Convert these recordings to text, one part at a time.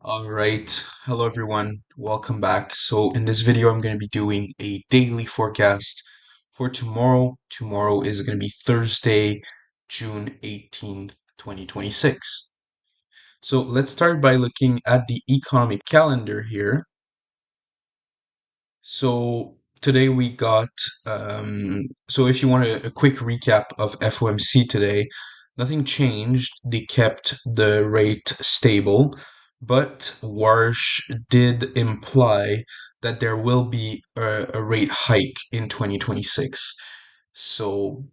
All right. Hello, everyone. Welcome back. So in this video, I'm going to be doing a daily forecast for tomorrow. Tomorrow is going to be Thursday, June 18th, 2026. So let's start by looking at the economic calendar here. So today we got, so if you want a quick recap of FOMC today, nothing changed. They kept the rate stable, but Warsh did imply that there will be a rate hike in 2026. So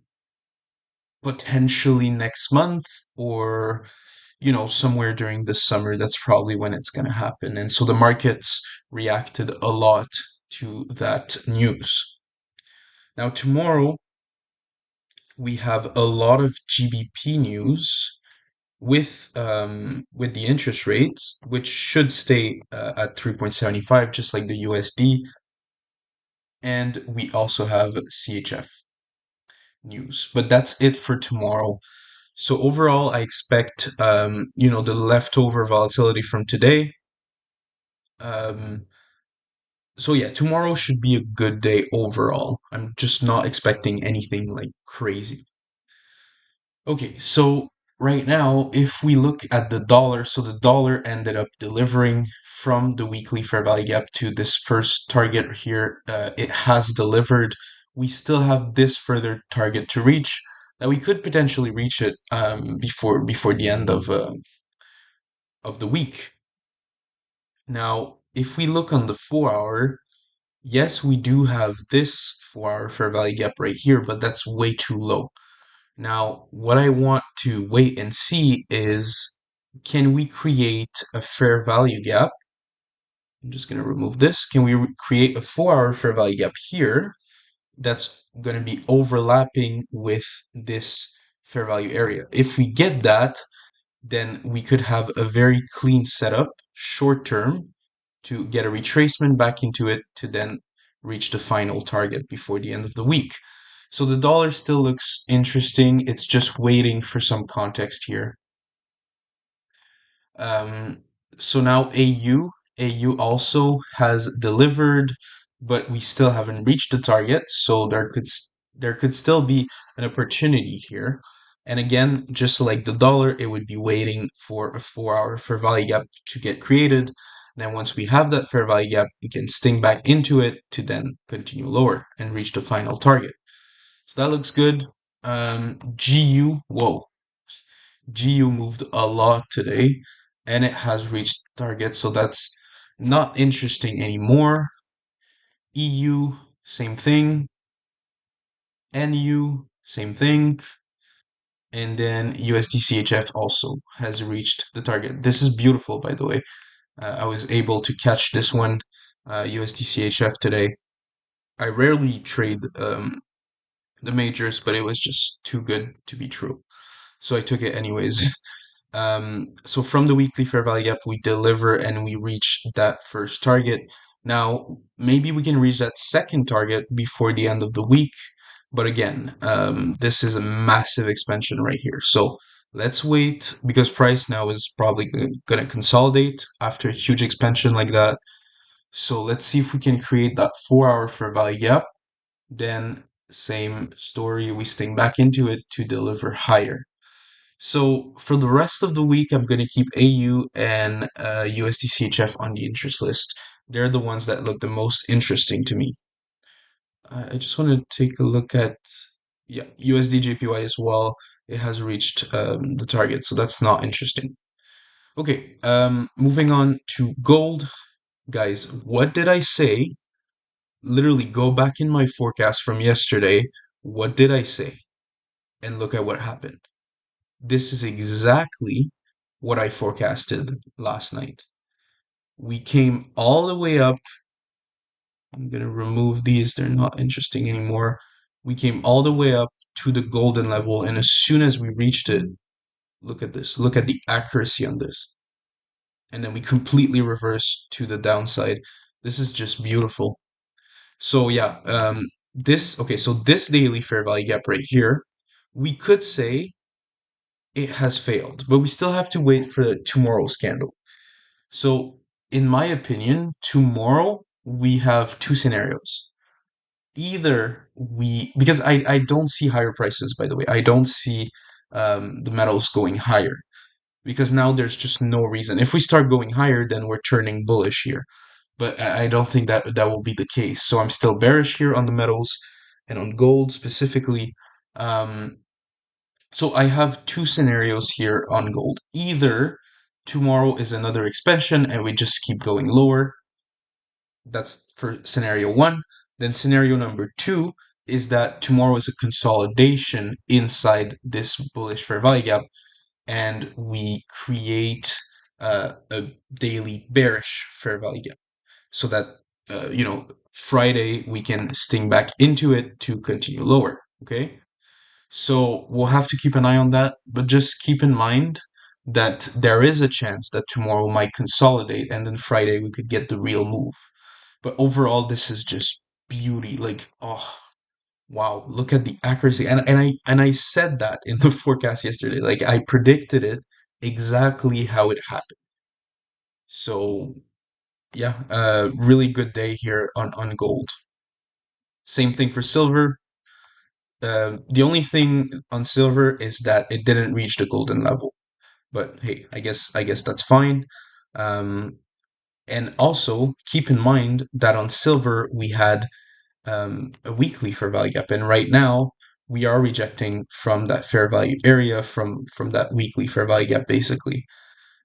potentially next month or somewhere during the summer, that's probably when it's going to happen. And so the markets reacted a lot to that news. Now, tomorrow, we have a lot of GBP news with the interest rates, which should stay at 3.75, just like the USD. And we also have CHF news. But that's it for tomorrow. So overall, I expect, the leftover volatility from today. Um, so yeah, tomorrow should be a good day overall. I'm just not expecting anything like crazy. Okay, so right now, if we look at the dollar, so the dollar ended up delivering from the weekly fair value gap to this first target here. It has delivered. We still have this further target to reach. That we could potentially reach it before the end of the week. Now, if we look on the 4 hour, yes, we do have this 4 hour fair value gap right here, but that's way too low. Now, what I want to wait and see is, can we create a fair value gap? I'm just going to remove this. Can we create a 4 hour fair value gap here that's going to be overlapping with this fair value area? If we get that, then we could have a very clean setup short term to get a retracement back into it to then reach the final target before the end of the week. So the dollar still looks interesting. It's just waiting for some context here. Um, so now AU also has delivered, but we still haven't reached the target. So there could still be an opportunity here. And again, just like the dollar, it would be waiting for a 4 hour fair value gap to get created. And then once we have that fair value gap, we can sting back into it to then continue lower and reach the final target. So that looks good. Whoa, GU moved a lot today and it has reached target, so that's not interesting anymore. EU, same thing. NU, same thing. And then USD also has reached the target. This is beautiful, by the way. I was able to catch this one, USD today. I rarely trade the majors, but it was just too good to be true. So I took it anyways. So from the weekly fair value gap, we deliver and we reach that first target. Now, maybe we can reach that second target before the end of the week. But again, this is a massive expansion right here. So let's wait because price now is probably going to consolidate after a huge expansion like that. So let's see if we can create that 4 hour fair value gap. Then same story, we sting back into it to deliver higher. So for the rest of the week, I'm going to keep AU and USD on the interest list. They're the ones that look the most interesting to me. I just want to take a look at, yeah, USD as well. It has reached the target, so that's not interesting. Okay, moving on to gold. Guys, what did I say? Literally go back in my forecast from yesterday. What did I say? And look at what happened. This is exactly what I forecasted last night. We came all the way up. I'm going to remove these, they're not interesting anymore. We came all the way up to the golden level, and as soon as we reached it, look at this, look at the accuracy on this. And then we completely reverse to the downside. This is just beautiful. So yeah, so this daily fair value gap right here, we could say it has failed, but we still have to wait for tomorrow's candle. So, in my opinion, tomorrow we have two scenarios. Either because I don't see higher prices, by the way. I don't see the metals going higher because now there's just no reason. If we start going higher, then we're turning bullish here. But I don't think that that will be the case. So I'm still bearish here on the metals and on gold specifically. Um, so I have two scenarios here on gold. Either tomorrow is another expansion and we just keep going lower. That's for scenario one. Then scenario number two is that tomorrow is a consolidation inside this bullish fair value gap and we create a daily bearish fair value gap so that Friday we can sting back into it to continue lower. Okay, so we'll have to keep an eye on that, but just keep in mind that there is a chance that tomorrow might consolidate and then Friday we could get the real move. But overall, this is just beauty. Like, oh wow, look at the accuracy. And I said that in the forecast yesterday. Like I predicted it exactly how it happened. So yeah, really good day here on gold. Same thing for silver. The only thing on silver is that it didn't reach the golden level. But hey, I guess that's fine. Um, and also keep in mind that on silver we had a weekly fair value gap, and right now we are rejecting from that fair value area from that weekly fair value gap basically.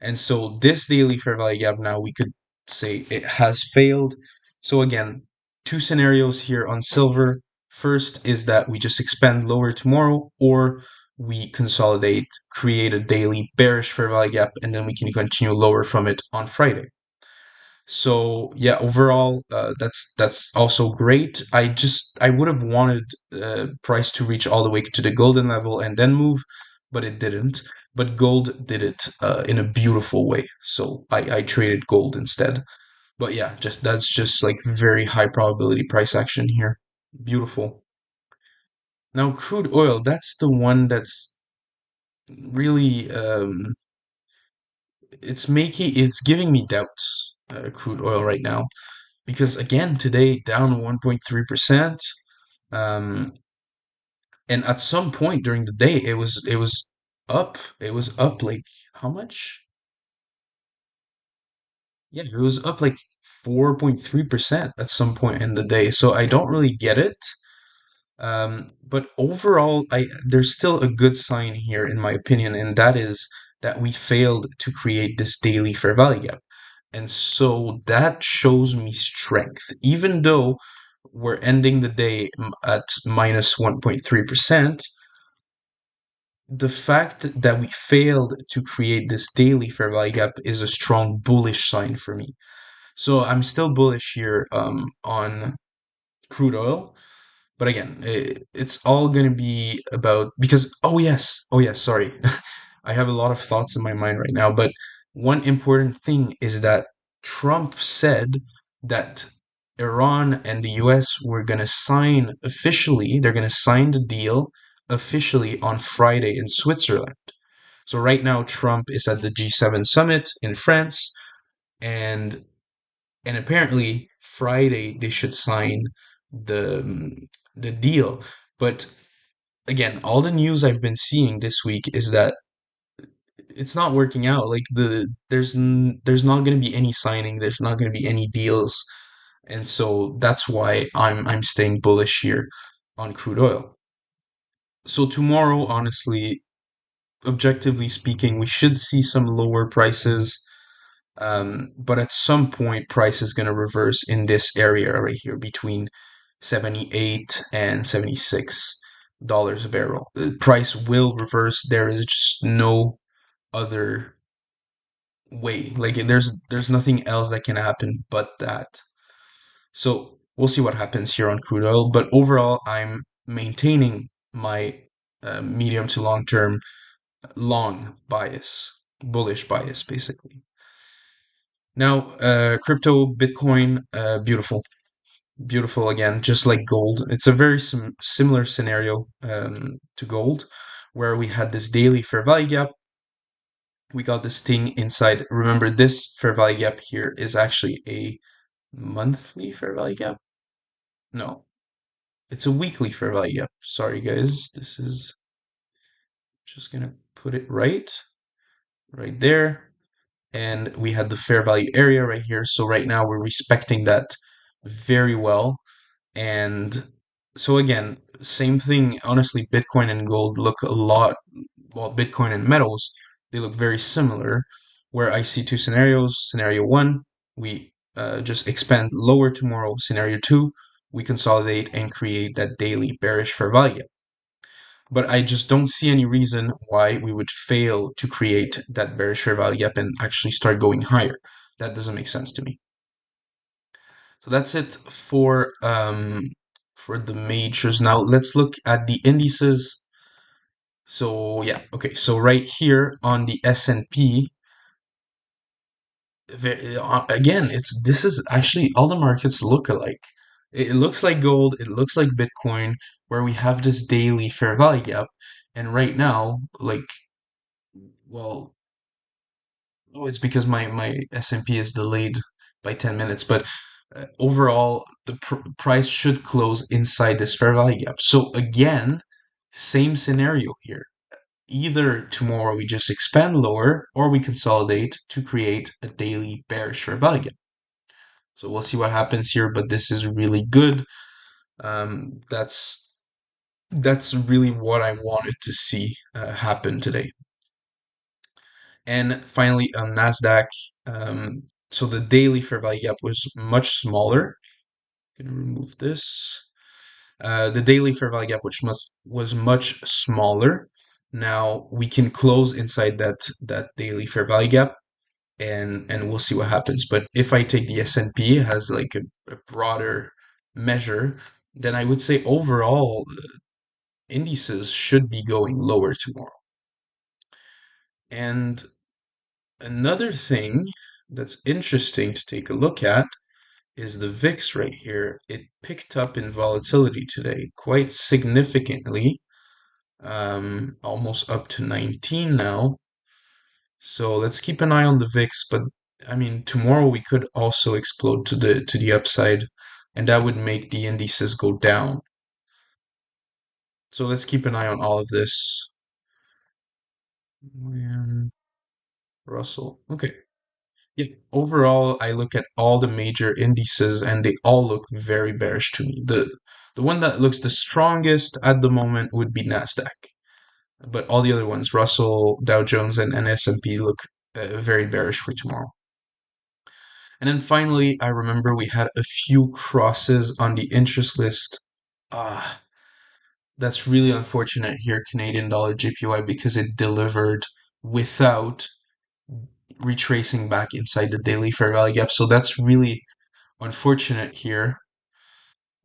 And so this daily fair value gap now we could say it has failed. So again, two scenarios here on silver. First is that we just expand lower tomorrow, or we consolidate, create a daily bearish fair value gap, and then we can continue lower from it on Friday. So yeah, overall, that's also great. I would have wanted price to reach all the way to the golden level and then move, but it didn't. But gold did it in a beautiful way. So I traded gold instead. But yeah, just that's just like very high probability price action here. Beautiful. Now crude oil, that's the one that's really it's giving me doubts. Crude oil right now because again today down 1.3%, um and at some point during the day it was up like how much, yeah, it was up like 4.3% at some point in the day, so I don't really get it. But overall there's still a good sign here in my opinion, and that is that we failed to create this daily fair value gap. And so that shows me strength. Even though we're ending the day at minus 1.3%, the fact that we failed to create this daily fair value gap is a strong bullish sign for me. So I'm still bullish here on crude oil. But again, it's all going to be about because oh yes, sorry. I have a lot of thoughts in my mind right now, but one important thing is that Trump said that Iran and the US were going to sign officially, they're going to sign the deal officially on Friday in Switzerland. So right now Trump is at the G7 summit in France, and apparently Friday they should sign the the deal. But again, all the news I've been seeing this week is that it's not working out. Like there's not going to be any signing. There's not going to be any deals, and so that's why I'm staying bullish here on crude oil. So tomorrow, honestly, objectively speaking, we should see some lower prices. But at some point, price is going to reverse in this area right here between 78 and $76 a barrel. The price will reverse. There is just no other way. Like there's nothing else that can happen but that. So we'll see what happens here on crude oil. But overall, I'm maintaining my medium to long term long bias, bullish bias, basically. Now, crypto, Bitcoin, beautiful, beautiful again, just like gold. It's a very similar scenario to gold, where we had this daily fair value gap. We got this thing inside. Remember, this fair value gap here is actually a monthly fair value gap. No, it's a weekly fair value gap. Sorry, guys. This is just gonna put it right there. And we had the fair value area right here. So right now we're respecting that very well. And so again, same thing. Honestly, Bitcoin and gold look a lot, well, Bitcoin and metals, they look very similar. Where I see two scenarios. Scenario one, we just expand lower tomorrow. Scenario two, we consolidate and create that daily bearish fair value. But I just don't see any reason why we would fail to create that bearish fair value gap and actually start going higher. That doesn't make sense to me. So that's it for the majors. Now let's look at the indices. So yeah, okay. So right here on the S&P, again, it's this is actually all the markets look alike. It looks like gold, it looks like Bitcoin, where we have this daily fair value gap. And right now, like, well, oh, it's because my S&P is delayed by 10 minutes, but overall, the price should close inside this fair value gap. So again, same scenario here. Either tomorrow we just expand lower or we consolidate to create a daily bearish fair value gap. So we'll see what happens here, but this is really good. Um, that's that's really what I wanted to see happen today. And finally, on Nasdaq, um, so the daily fair value gap was much smaller. I'm gonna remove this. The daily fair value gap, which was much smaller. Now we can close inside that daily fair value gap, and we'll see what happens. But if I take the S&P as like a broader measure, then I would say overall indices should be going lower tomorrow. And another thing that's interesting to take a look at is the VIX right here. It picked up in volatility today quite significantly, almost up to 19 now. So let's keep an eye on the VIX, but I mean tomorrow we could also explode to the upside, and that would make the indices go down. So let's keep an eye on all of this. And Russell. Okay. Yeah, overall, I look at all the major indices and they all look very bearish to me. The one that looks the strongest at the moment would be Nasdaq, but all the other ones, Russell, Dow Jones, and S&P look very bearish for tomorrow. And then finally, I remember we had a few crosses on the interest list. Ah, that's really unfortunate here, Canadian dollar JPY, because it delivered without retracing back inside the daily fair value gap. So that's really unfortunate here.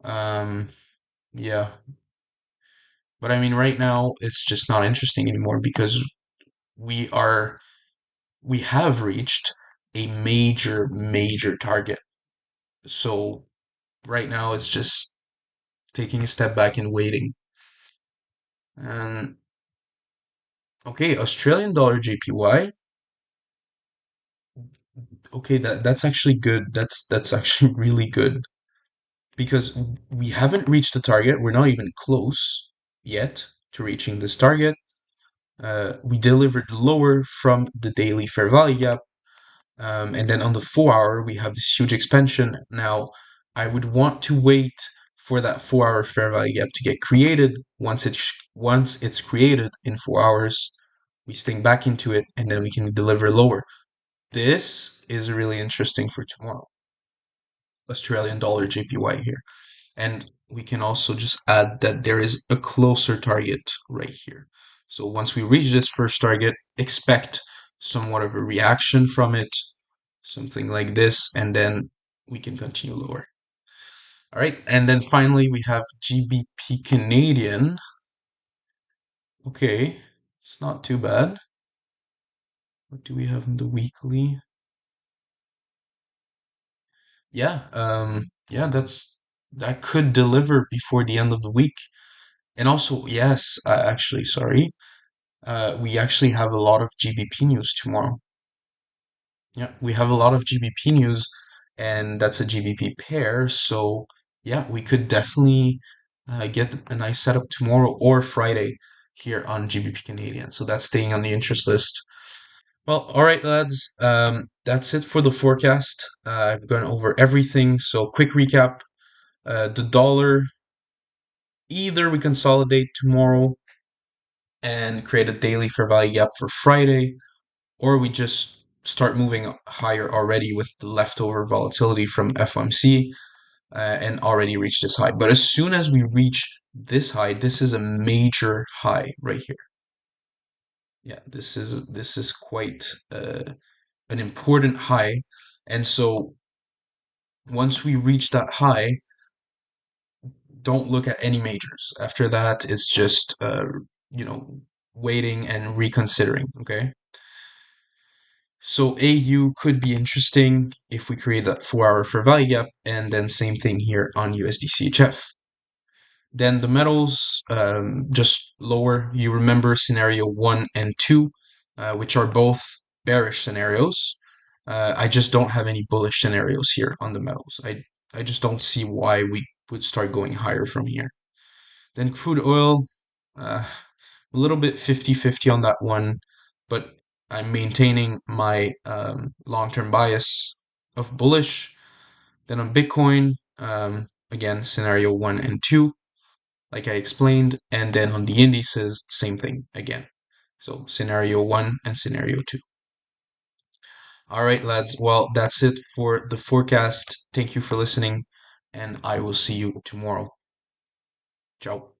Um, yeah, but I mean, right now it's just not interesting anymore because we are we have reached a major target. So right now it's just taking a step back and waiting. And okay, Australian dollar JPY. Okay, that's actually good. That's actually really good because we haven't reached the target. We're not even close yet to reaching this target. We delivered lower from the daily fair value gap. And then on the 4 hour, we have this huge expansion. Now, I would want to wait for that 4 hour fair value gap to get created. Once it's created in 4 hours, we sting back into it, and then we can deliver lower. This is really interesting for tomorrow. Australian dollar JPY here. And we can also just add that there is a closer target right here. So once we reach this first target, expect somewhat of a reaction from it, something like this, and then we can continue lower. All right, and then finally we have GBP Canadian. Okay, it's not too bad. What do we have in the weekly? Yeah, yeah, that could deliver before the end of the week. And also, yes, actually, sorry. We actually have a lot of GBP news tomorrow. Yeah, we have a lot of GBP news, and that's a GBP pair. So yeah, we could definitely get a nice setup tomorrow or Friday here on GBP Canadian. So that's staying on the interest list. Well, all right, lads. That's it for the forecast. I've gone over everything. So quick recap: the dollar, either we consolidate tomorrow and create a daily fair value gap for Friday, or we just start moving higher already with the leftover volatility from FOMC and already reach this high. But as soon as we reach this high, this is a major high right here. Yeah, this is quite an important high. And so once we reach that high, don't look at any majors. After that, it's just you know waiting and reconsidering. Okay. So AU could be interesting if we create that 4 hour fair value gap, and then same thing here on USD CHF. Then the metals just lower. You remember scenario 1 and 2, which are both bearish scenarios. I just don't have any bullish scenarios here on the metals. I just don't see why we would start going higher from here. Then crude oil, a little bit 50-50 on that one, but I'm maintaining my long-term bias of bullish. Then on Bitcoin, again, scenario 1 and 2, like I explained. And then on the indices, same thing again. So scenario 1 and scenario 2. All right, lads. Well, that's it for the forecast. Thank you for listening, and I will see you tomorrow. Ciao.